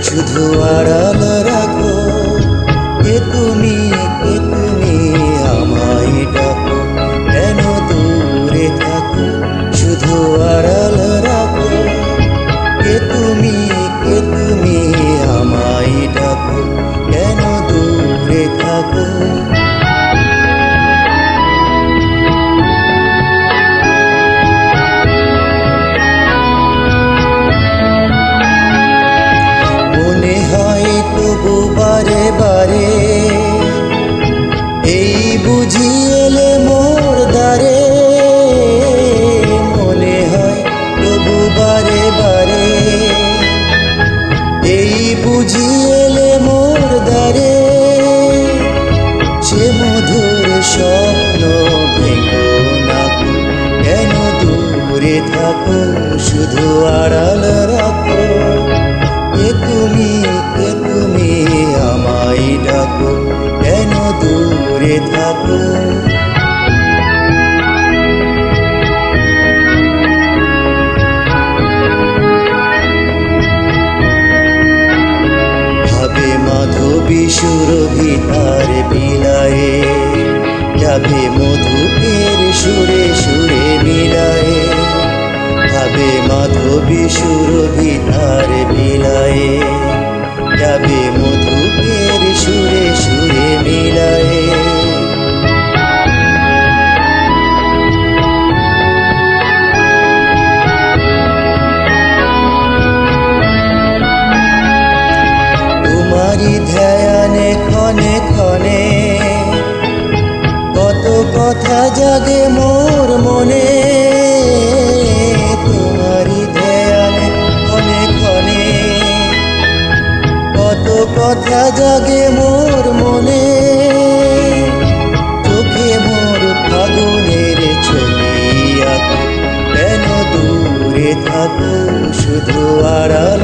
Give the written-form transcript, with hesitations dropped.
শুধু আড়াল রাখো। কে তুমি আমায় ডাকো, কেন দূরে থাকো? শুধু আড়াল রাখো। কে তুমি আমায় ডাকো, কেন দূরে থাকো? মনে হয় তবু বারে বারে, এই বুঝি এলে মোর দ্বারে। মনে হয় তবু বারে বারে, এই বুঝি এলে মোর দ্বারে। সে মধুর স্বপ্ন ভেঙো না, কেন দূরে থাকো? শুধু আড়াল রাখো। কে তুমি আমায় ডাকো, কেন দূরে থাকো? ভাবে মাধবী সুরভি তার বিলায়ে, যাবে মধুপের সুরে সুরে মিলায়ে। ভাবে মাধবী সুরভি তার বিলায়ে, যাবে মধুপের সুরে সুরে মিলায়ে। তোমারি ধ্যানে ক্ষণে ক্ষণে, কত কথা জাগে মোর মনে। তোমারি ধ্যানে ক্ষণে ক্ষণে, কত কথা জাগে মোর মনে। চোখে মোর ফাগুনের ছবি আঁকো, কেন দূরে থাকো? শুধু আড়াল